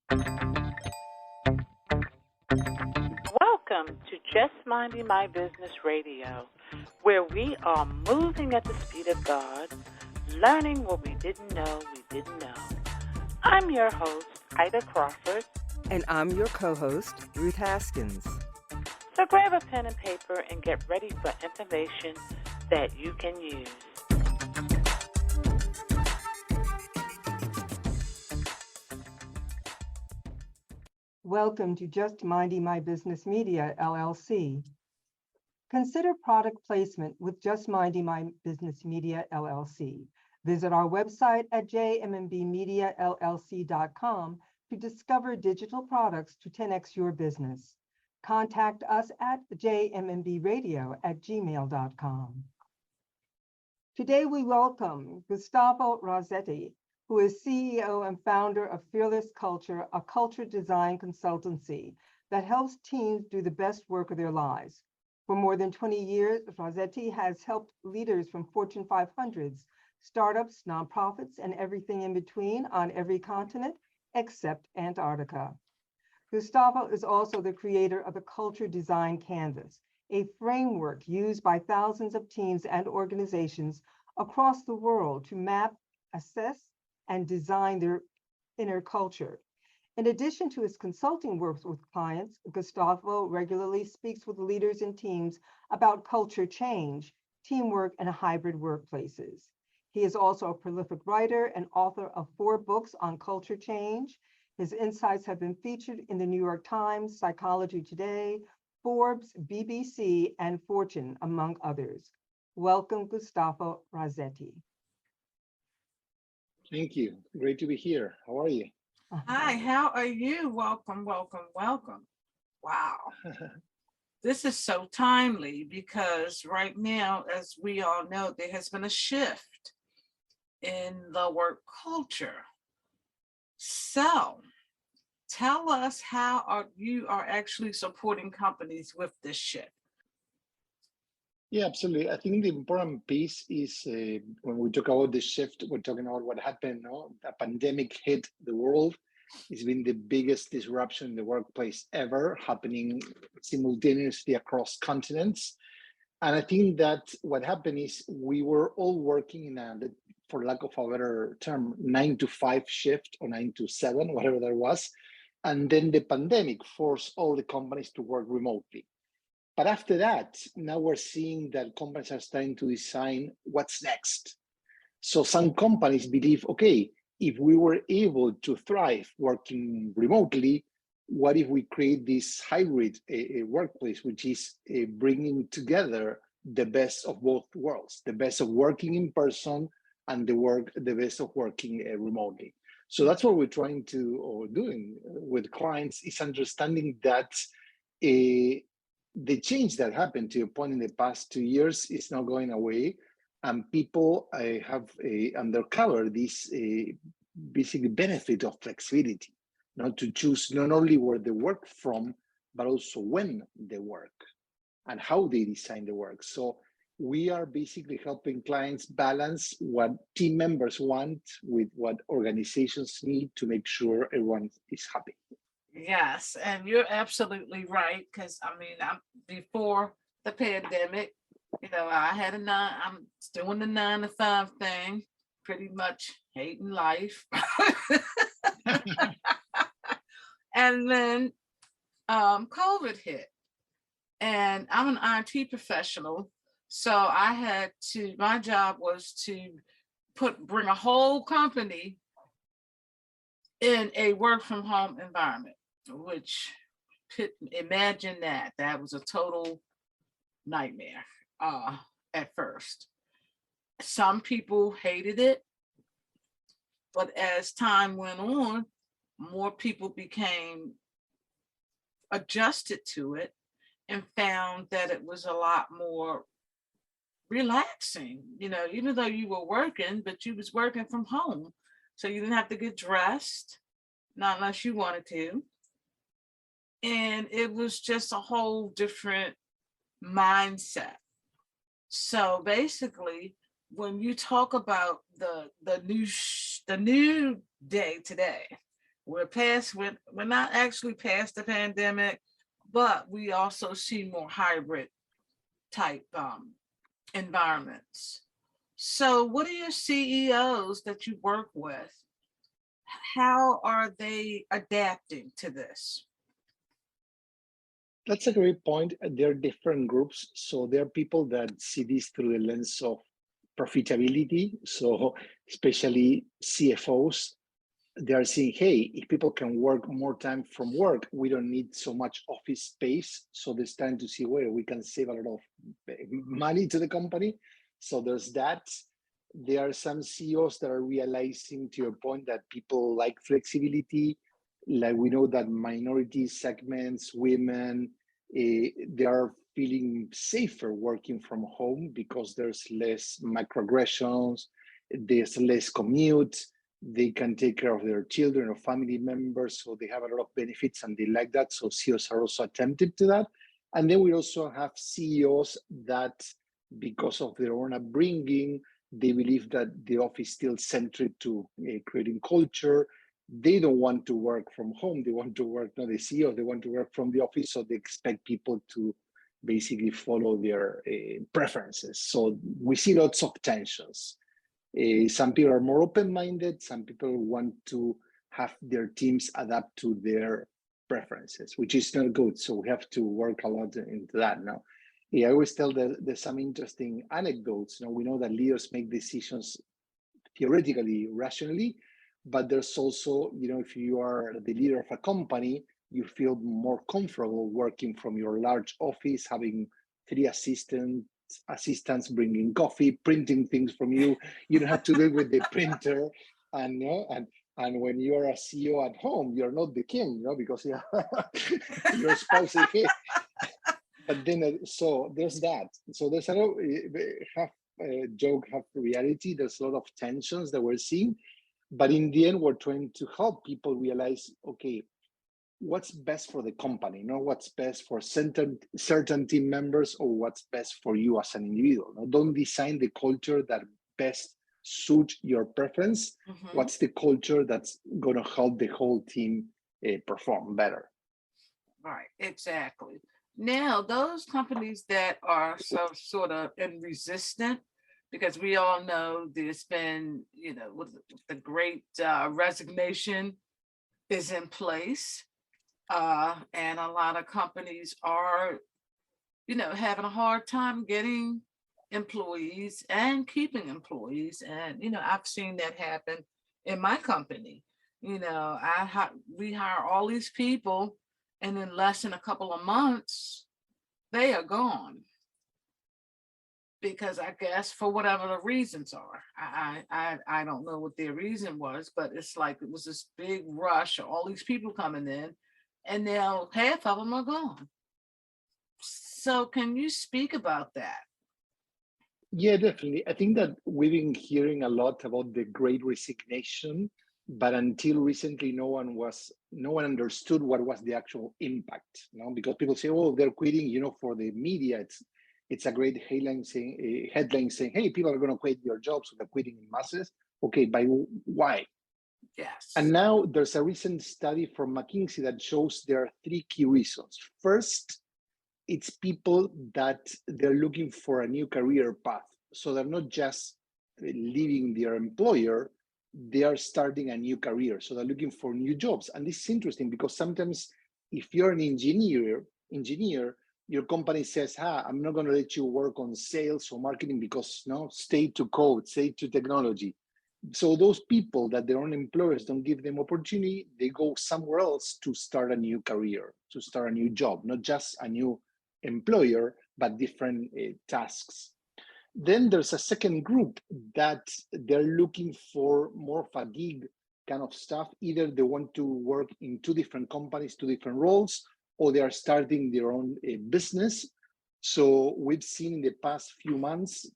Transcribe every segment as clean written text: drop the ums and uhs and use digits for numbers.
Welcome to Just Minding My Business Radio, where we are moving at the speed of God, learning what we didn't know we didn't know. I'm your host, Ida Crawford. And I'm your co-host, Ruth Haskins. So grab a pen and paper and get ready for information that you can use. Welcome to Just Minding My Business Media, LLC. Consider product placement with Just Minding My Business Media, LLC. Visit our website at jmmbmediallc.com to discover digital products to 10x your business. Contact us at jmmbradio@gmail.com. Today we welcome Gustavo Razzetti, who is CEO and founder of Fearless Culture, a culture design consultancy that helps teams do the best work of their lives. For more than 20 years, Razzetti has helped leaders from Fortune 500s, startups, nonprofits, and everything in between on every continent except Antarctica. Gustavo is also the creator of the Culture Design Canvas, a framework used by thousands of teams and organizations across the world to map, assess, and design their inner culture. In addition to his consulting work with clients, Gustavo regularly speaks with leaders and teams about culture change, teamwork, and hybrid workplaces. He is also a prolific writer and author of 4 books on culture change. His insights have been featured in the New York Times, Psychology Today, Forbes, BBC, and Fortune, among others. Welcome, Gustavo Razzetti. Thank you. Great to be here. How are you? Hi, how are you? Welcome, welcome, welcome. Wow. This is so timely because right now, as we all know, there has been a shift in the work culture. So tell us how you are actually supporting companies with this shift. Yeah, absolutely. I think the important piece is when we talk about the shift, we're talking about what happened. No? The pandemic hit the world. It's been the biggest disruption in the workplace ever, happening simultaneously across continents. And I think that what happened is we were all working in a, for lack of a better term, 9-to-5 shift or 9-to-7, whatever that was. And then the pandemic forced all the companies to work remotely. But after that, now we're seeing that companies are starting to design what's next. So some companies believe, okay, if we were able to thrive working remotely, what if we create this hybrid workplace, which is bringing together the best of both worlds, the best of working in person and the best of working remotely. So that's what we're trying to, or doing with clients, is understanding that the change that happened, to your point, in the past 2 years is not going away, and people have uncovered this basic benefit of flexibility, not to choose not only where they work from, but also when they work and how they design the work. So we are basically helping clients balance what team members want with what organizations need to make sure everyone is happy. Yes, and you're absolutely right. Because I mean, before the pandemic, I had I'm doing the 9-to-5 thing, pretty much hating life. And then COVID hit, and I'm an IT professional, so I had to. My job was to bring a whole company in a work from home environment. Which, imagine that was a total nightmare at first. Some people hated it, but as time went on, more people became adjusted to it and found that it was a lot more relaxing, even though you were working, but you was working from home. So you didn't have to get dressed, not unless you wanted to. And it was just a whole different mindset. So basically, when you talk about the new day today, we're not actually past the pandemic, but we also see more hybrid type environments. So what are your CEOs that you work with? How are they adapting to this? That's a great point. There are different groups. So there are people that see this through the lens of profitability. So especially CFOs, they are saying, hey, if people can work more time from work, we don't need so much office space. So they're starting to see where we can save a lot of money to the company. So there's that. There are some CEOs that are realizing, to your point, that people like flexibility. Like we know that minority segments, women, they are feeling safer working from home because there's less microaggressions, there's less commute, they can take care of their children or family members, so they have a lot of benefits and they like that. So CEOs are also attentive to that. And then we also have CEOs that, because of their own upbringing, they believe that the office is still centered to creating culture. They don't want to work from home. They want to work, not the CEO, they want to work from the office. So they expect people to basically follow their preferences. So we see lots of tensions. Some people are more open-minded. Some people want to have their teams adapt to their preferences, which is not good. So we have to work a lot into that now. I always tell that there's some interesting anecdotes. We know that leaders make decisions theoretically, rationally, but there's also, if you are the leader of a company, you feel more comfortable working from your large office, having 3 assistants bringing coffee, printing things from you. You don't have to deal with the printer, and when you are a CEO at home, you're not the king, because your spouse is here. But then, so there's that. So there's a lot, half joke, half reality. There's a lot of tensions that we're seeing, but in the end, we're trying to help people realize, okay, what's best for the company, not what's best for certain team members or what's best for you as an individual. Don't design the culture that best suits your preference. Mm-hmm. What's the culture that's going to help the whole team perform better? Right, exactly. Now, those companies that are sort of resistant, because we all know there's been, with the great resignation is in place. And a lot of companies are, having a hard time getting employees and keeping employees. And, I've seen that happen in my company. We hire all these people, and in less than a couple of months, they are gone. Because I guess for whatever the reasons are, I don't know what their reason was, but it's like it was this big rush of all these people coming in, and now half of them are gone. So can you speak about that? Yeah, definitely. I think that we've been hearing a lot about the Great Resignation, but until recently, no one understood what was the actual impact. Because people say, "Oh, they're quitting." For the media, it's a great headline saying, "Hey, people are going to quit your jobs, so they're quitting in masses." Okay, by why? Yes. And now there's a recent study from McKinsey that shows there are 3 key reasons. First, it's people that they're looking for a new career path. So they're not just leaving their employer, they are starting a new career. So they're looking for new jobs. And this is interesting because sometimes if you're an engineer, your company says, I'm not going to let you work on sales or marketing because stay to code, stay to technology. So those people that their own employers don't give them opportunity, they go somewhere else to start a new career, to start a new job, not just a new employer, but different tasks. Then there's a second group that they're looking for more of a gig kind of stuff. Either they want to work in 2 different companies, 2 different roles, or they are starting their own business. So we've seen in the past few months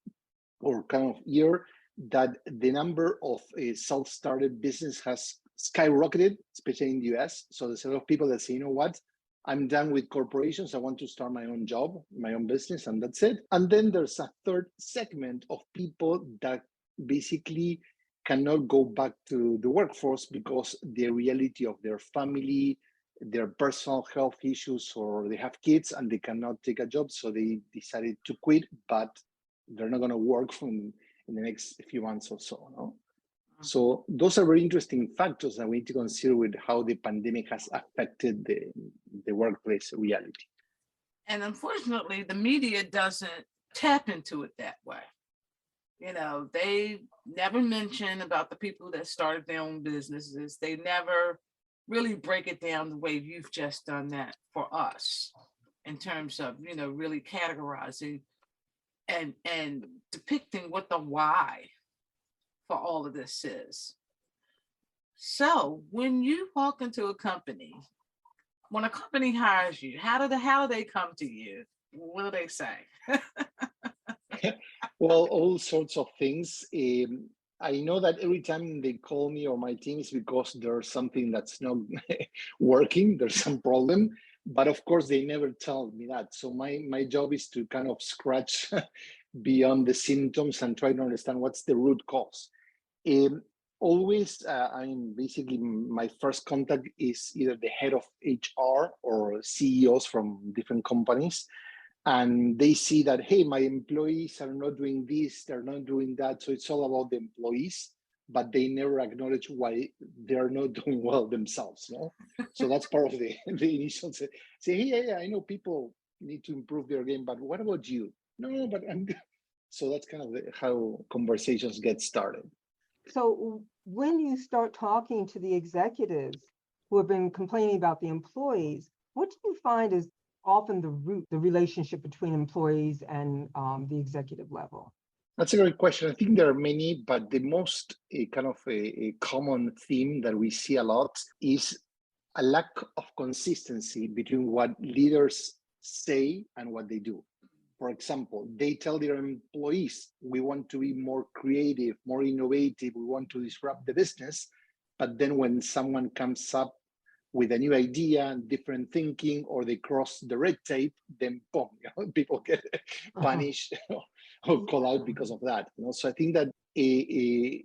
or kind of year that the number of self-started business has skyrocketed, especially in the US. So there's a lot of people that say, you know what, I'm done with corporations. I want to start my own job, my own business, and that's it. And then there's a third segment of people that basically cannot go back to the workforce because the reality of their family, their personal health issues, or they have kids and they cannot take a job, so they decided to quit, but they're not going to work in the next few months or so. No? So those are very interesting factors that we need to consider with how the pandemic has affected the workplace reality. And unfortunately, the media doesn't tap into it that way. You know, they never mention about the people that started their own businesses. They never really break it down the way you've just done that for us in terms of, you know, really categorizing and depicting what the why for all of this is. So when you walk into a company, when a company hires you, how do they come to you? What do they say? Well, all sorts of things. I know that every time they call me or my team is because there's something that's not working, there's some problem. But of course, they never tell me that. So my job is to kind of scratch beyond the symptoms and try to understand what's the root cause. Always, I mean, basically, my first contact is either the head of HR or CEOs from different companies. And they see that, hey, my employees are not doing this, they're not doing that. So it's all about the employees, but they never acknowledge why they're not doing well themselves. No? So that's part of the initial say, hey, yeah, I know people need to improve their game, but what about you? No, but I'm good. So that's kind of how conversations get started. So when you start talking to the executives who have been complaining about the employees, what do you find is often the relationship between employees and the executive level? That's a great question. I think there are many, but the most kind of a common theme that we see a lot is a lack of consistency between what leaders say and what they do. For example, they tell their employees, we want to be more creative, more innovative, we want to disrupt the business. But then when someone comes up with a new idea, different thinking, or they cross the red tape, then boom, people get punished or called out because of that. So I think that the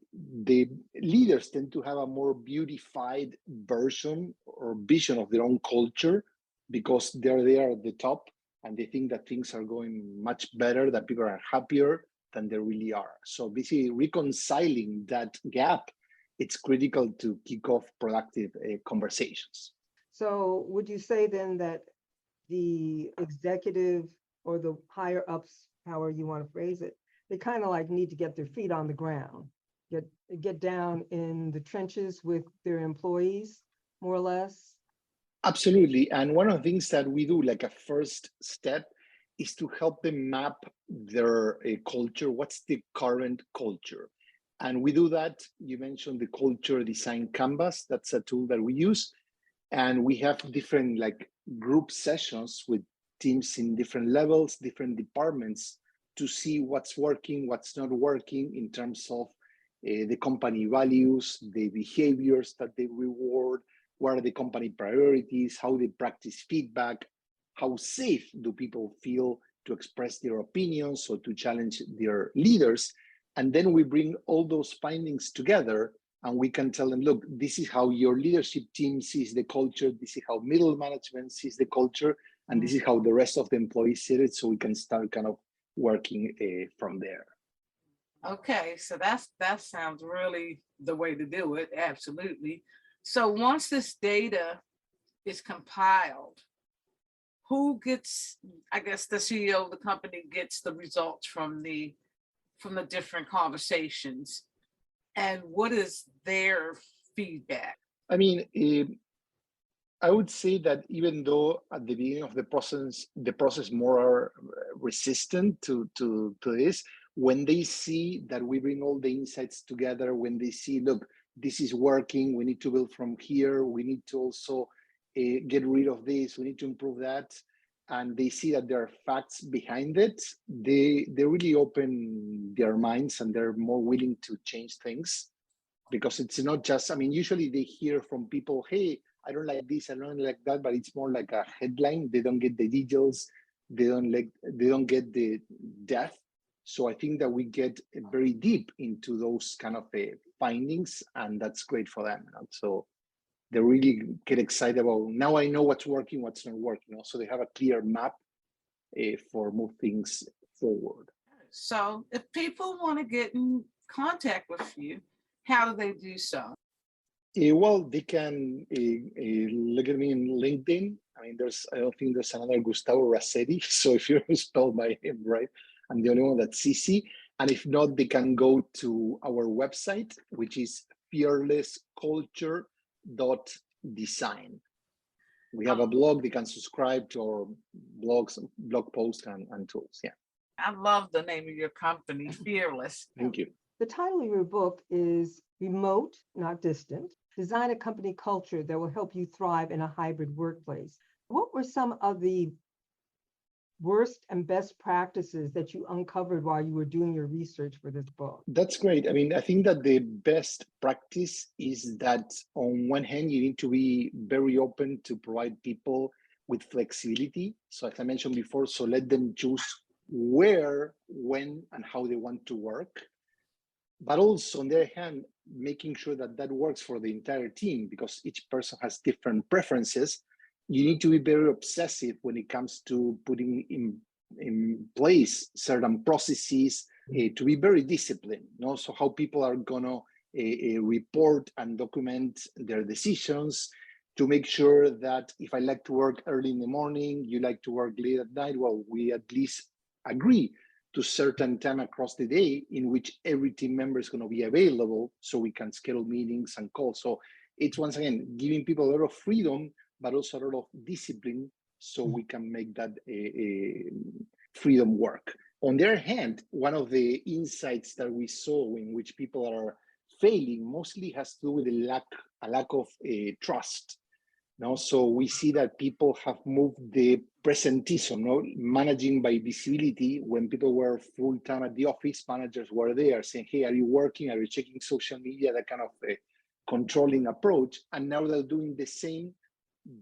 leaders tend to have a more beautified version or vision of their own culture because they're there at the top and they think that things are going much better, that people are happier than they really are. So basically reconciling that gap, it's critical to kick off productive conversations. So would you say then that the executive or the higher ups, however you want to phrase it, they kind of like need to get their feet on the ground, get down in the trenches with their employees, more or less? Absolutely. And one of the things that we do, like a first step, is to help them map their culture. What's the current culture? And we do that. You mentioned the culture design canvas. That's a tool that we use. And we have different like group sessions with teams in different levels, different departments to see what's working, what's not working in terms of the company values, the behaviors that they reward, what are the company priorities, how they practice feedback, how safe do people feel to express their opinions or to challenge their leaders. And then we bring all those findings together and we can tell them, look, this is how your leadership team sees the culture, this is how middle management sees the culture, and this is how the rest of the employees see it, so we can start kind of working from there. Okay, so that sounds really the way to do it, absolutely. So once this data is compiled, who gets, I guess the CEO of the company gets the results from the different conversations, and what is their feedback? I mean, I would say that even though at the beginning of the process more are resistant to this, when they see that we bring all the insights together, when they see, look, this is working, we need to build from here, we need to also get rid of this, we need to improve that, and they see that there are facts behind it, they really open their minds and they're more willing to change things. Because it's not just, I mean, usually they hear from people, hey, I don't like this, I don't like that, but it's more like a headline. They don't get the details, they don't get the depth. So I think that we get very deep into those kind of findings, and that's great for them. So they really get excited about, now I know what's working, what's not working. So they have a clear map for move things forward. So if people want to get in contact with you, how do they do so? Well, they can look at me in LinkedIn. I mean, I don't think there's another Gustavo Razzetti. So if you spell my name right, I'm the only one that's CC. And if not, they can go to our website, which is fearlessculture.design. We have a blog. They can subscribe to our blogs, blog posts, and tools. Yeah. I love the name of your company, Fearless. Thank you. The title of your book is Remote, Not Distant: Design a Company Culture That Will Help You Thrive in a Hybrid Workplace. What were some of the worst and best practices that you uncovered while you were doing your research for this book? That's great. I mean, I think that the best practice is that on one hand, you need to be very open to provide people with flexibility. So as I mentioned before, so let them choose where, when, and how they want to work. But also on the other hand, making sure that that works for the entire team, because each person has different preferences. You need to be very obsessive when it comes to putting in place certain processes to be very disciplined. So how people are gonna report and document their decisions, to make sure that if I like to work early in the morning, you like to work late at night, well, we at least agree to certain time across the day in which every team member is going to be available, so we can schedule meetings and calls. So it's, once again, giving people a lot of freedom, but also a lot of discipline, so we can make that freedom work. On the other hand, one of the insights that we saw in which people are failing mostly has to do with a lack of trust. So we see that people have moved the presentism, managing by visibility. When people were full-time at the office, managers were there saying, hey, are you working? Are you checking social media? That kind of controlling approach. And now they're doing the same,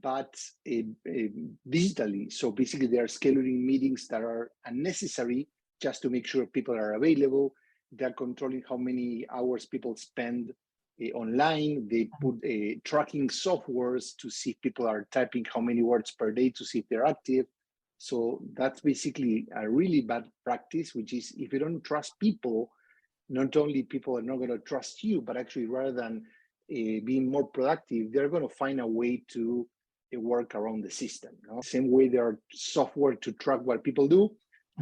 but digitally. So basically they are scheduling meetings that are unnecessary just to make sure people are available. They're controlling how many hours people spend online. They put tracking softwares to see if people are typing how many words per day to see if they're active. So that's basically a really bad practice, which is, if you don't trust people, not only people are not going to trust you, but actually rather than being more productive, they're going to find a way to work around the system. Same way there are software to track what people do,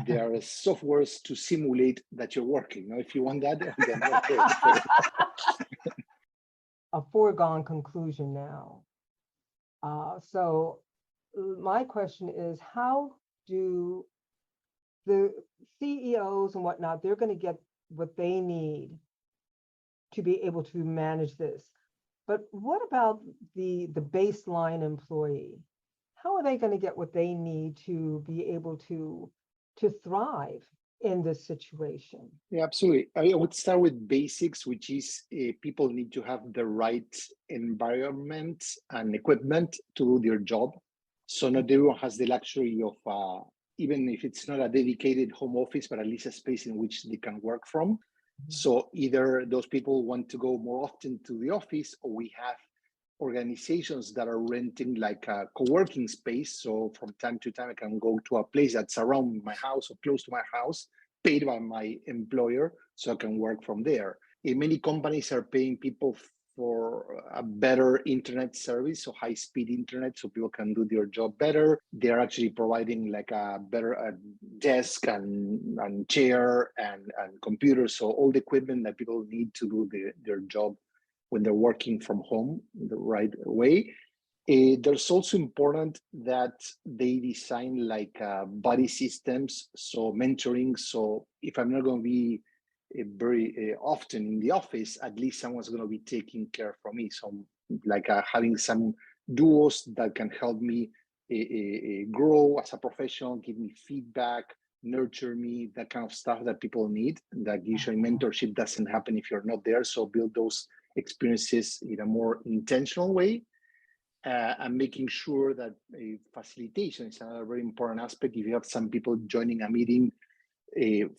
there are softwares to simulate that you're working. If you want that, then okay. A foregone conclusion now. So my question is, how do the CEOs and whatnot, they're going to get what they need to be able to manage this. But what about the baseline employee? How are they going to get what they need to be able to thrive in this situation? Yeah, absolutely. I would start with basics, which is people need to have the right environment and equipment to do their job. So not everyone has the luxury of, even if it's not a dedicated home office, but at least a space in which they can work from. So either those people want to go more often to the office, or we have organizations that are renting like a co-working space. So from time to time, I can go to a place that's around my house or close to my house, paid by my employer, so I can work from there. Many companies are paying people for a better internet service, so high-speed internet, so people can do their job better. They're actually providing like a better desk and chair and computer, so all the equipment that people need to do their job when they're working from home the right way. There's also important that they design like buddy systems, so mentoring. So if I'm not going to be very often in the office, at least someone's going to be taking care for me. So like having some duos that can help me grow as a professional, give me feedback, nurture me, that kind of stuff that people need. That usually mentorship doesn't happen if you're not there. So build those experiences in a more intentional way. And making sure that facilitation is another very important aspect. If you have some people joining a meeting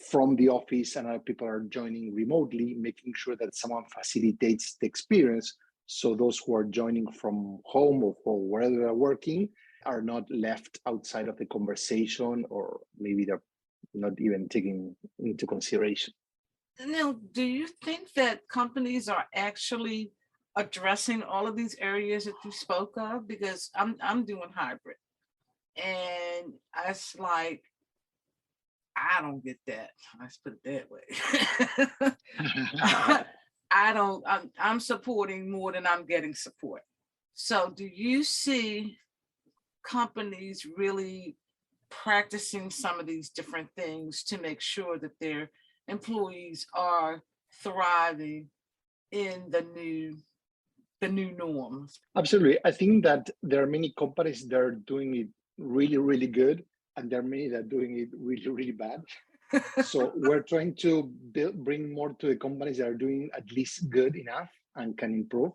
from the office and other people are joining remotely, making sure that someone facilitates the experience. So those who are joining from home or wherever they're working are not left outside of the conversation, or maybe they're not even taken into consideration. Now, do you think that companies are actually addressing all of these areas that you spoke of? Because I'm doing hybrid, and it's like, I don't get that. Let's put it that way. I'm supporting more than I'm getting support. So do you see companies really practicing some of these different things to make sure that their employees are thriving in the new norms? Absolutely. I think that there are many companies that are doing it really, really good, and there are many that are doing it really, really bad. So we're trying to bring more to the companies that are doing at least good enough and can improve.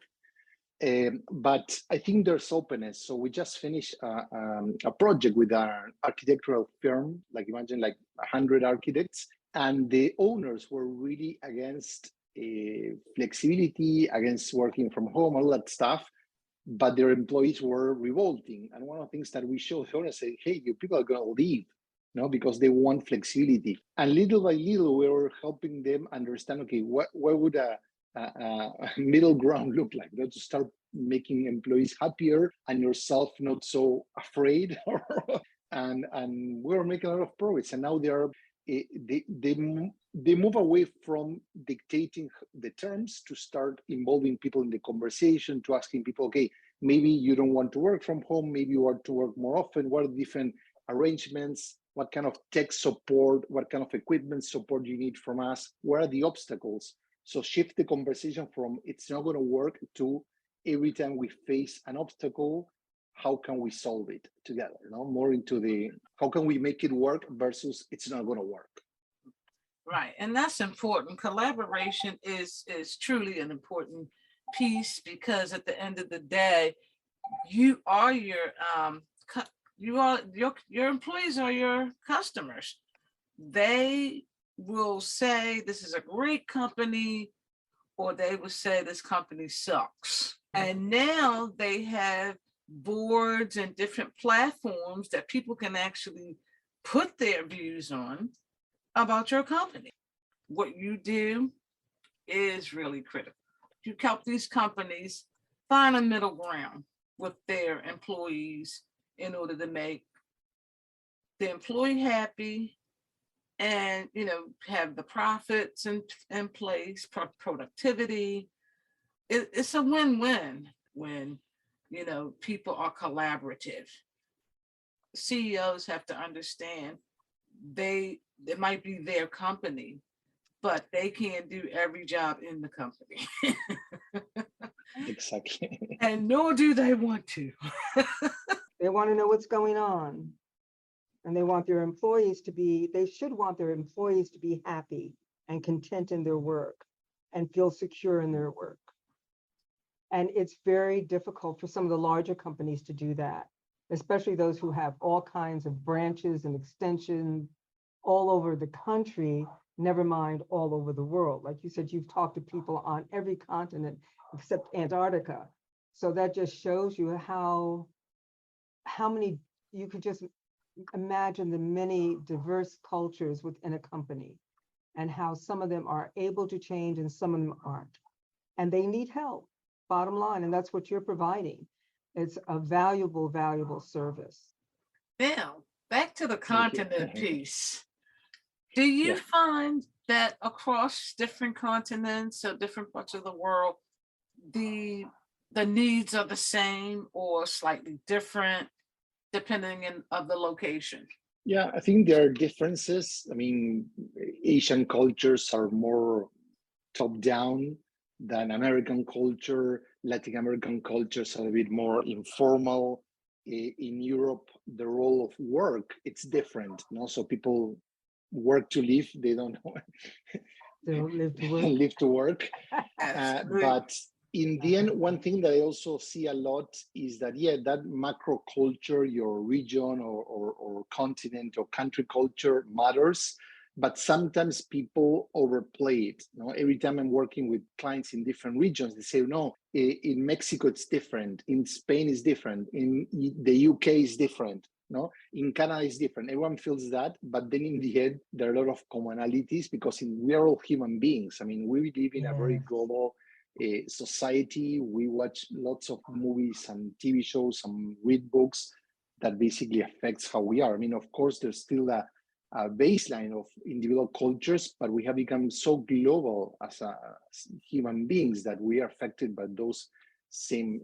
But I think there's openness. So we just finished a project with our architectural firm, like imagine like 100 architects, and the owners were really against flexibility, against working from home, all that stuff. But their employees were revolting. And one of the things that we showed the owners said, hey, you people are going to leave, because they want flexibility. And little by little, we were helping them understand, okay, what would a middle ground look like? To start making employees happier and yourself not so afraid. and we're making a lot of progress. And now they move away from dictating the terms to start involving people in the conversation, to asking people, okay, maybe you don't want to work from home, maybe you want to work more often. What are the different arrangements? What kind of tech support, what kind of equipment support you need from us? Where are the obstacles? So shift the conversation from it's not going to work to every time we face an obstacle, how can we solve it together? More into the how can we make it work versus it's not going to work. Right, and that's important. Collaboration is truly an important piece, because at the end of the day, you are your employees are your customers. They will say this is a great company, or they will say this company sucks. And now they have boards and different platforms that people can actually put their views on about your company. What you do is really critical. You help these companies find a middle ground with their employees in order to make the employee happy and, have the profits in place, productivity. It's a win-win when, people are collaborative. CEOs have to understand it might be their company, but they can't do every job in the company. Exactly. And nor do they want to. They want to know what's going on. And they should want their employees to be happy and content in their work and feel secure in their work. And it's very difficult for some of the larger companies to do that, especially those who have all kinds of branches and extensions all over the country, never mind all over the world. Like you said, you've talked to people on every continent except Antarctica. So that just shows you how many, you could just imagine the many diverse cultures within a company and how some of them are able to change and some of them aren't. And they need help, bottom line, and that's what you're providing. It's a valuable, valuable service. Now, back to the continent piece. Do you find that across different continents or different parts of the world, the needs are the same or slightly different depending on the location? Yeah, I think there are differences. I mean, Asian cultures are more top-down than American culture. Latin American cultures are a bit more informal. In Europe, the role of work, it's different. So people work to live, they don't live to work. live to work. But in the end, one thing that I also see a lot is that, that macro culture, your region or continent or country culture matters, but sometimes people overplay it. Every time I'm working with clients in different regions, they say, no, in Mexico it's different, in Spain is different, in the UK is different, in Canada is different. Everyone feels that, but then in the end, there are a lot of commonalities because we are all human beings. I mean, we live in a very global society. We watch lots of movies and TV shows and read books that basically affects how we are. I mean, of course, there's still a baseline of individual cultures, but we have become so global as human beings that we are affected by those same,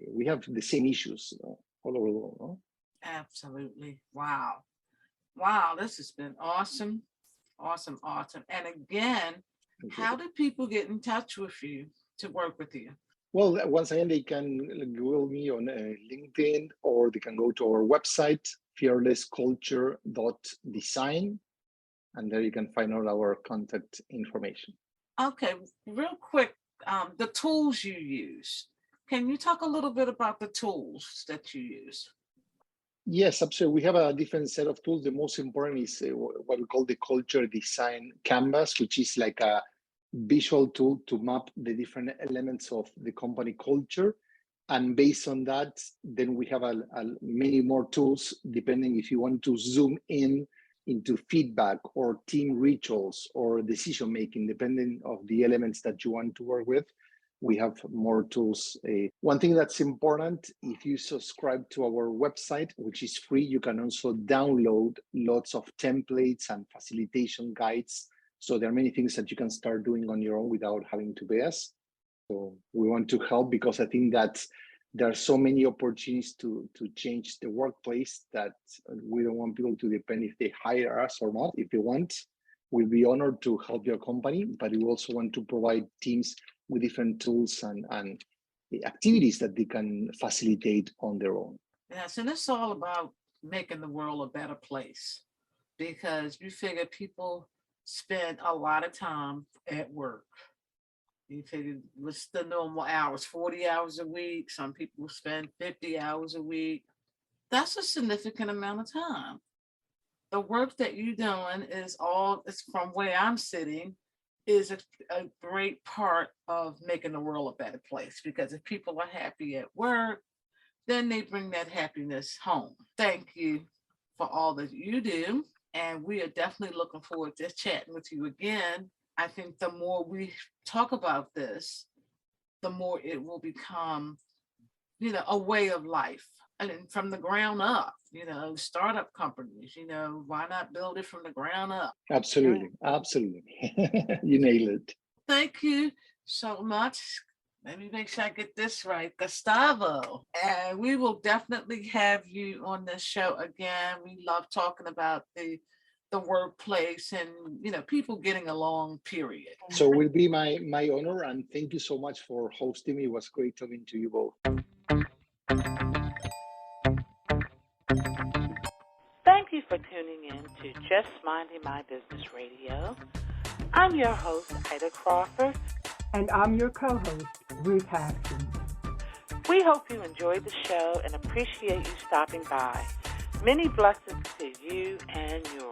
we have the same issues all over the world. No? Absolutely. Wow. Wow, this has been awesome. Awesome, awesome. And again, how do people get in touch with you to work with you? Well, once again, they can Google me on LinkedIn, or they can go to our website, fearlessculture.design, and there you can find all our contact information. Okay, real quick, the tools you use. Can you talk a little bit about the tools that you use? Yes, absolutely. We have a different set of tools. The most important is what we call the culture design canvas, which is like a visual tool to map the different elements of the company culture. And based on that, then we have many more tools, depending if you want to zoom in into feedback or team rituals or decision making, depending of the elements that you want to work with. We have more tools. One thing that's important, if you subscribe to our website, which is free, you can also download lots of templates and facilitation guides. So there are many things that you can start doing on your own without having to pay us. So we want to help because I think that there are so many opportunities to change the workplace that we don't want people to depend if they hire us or not. If they want, we'll be honored to help your company, but we also want to provide teams with different tools and activities that they can facilitate on their own. Yes, and it's all about making the world a better place, because you figure people spend a lot of time at work. You figure what's the normal hours, 40 hours a week. Some people spend 50 hours a week. That's a significant amount of time. The work that you're doing is from where I'm sitting, is a great part of making the world a better place, because if people are happy at work, then they bring that happiness home. Thank you for all that you do. And we are definitely looking forward to chatting with you again. I think the more we talk about this, the more it will become, a way of life. And from the ground up, startup companies, why not build it from the ground up? Absolutely. Absolutely. You nailed it. Thank you so much. Let me make sure I get this right. Gustavo. And we will definitely have you on this show again. We love talking about the workplace and, people getting along, period. So it will be my honor. And thank you so much for hosting me. It was great talking to you both. Thank you for tuning in to Just Minding My Business Radio. I'm your host, Ida Crawford. And I'm your co-host, Ruth Haskins. We hope you enjoyed the show and appreciate you stopping by. Many blessings to you and yours.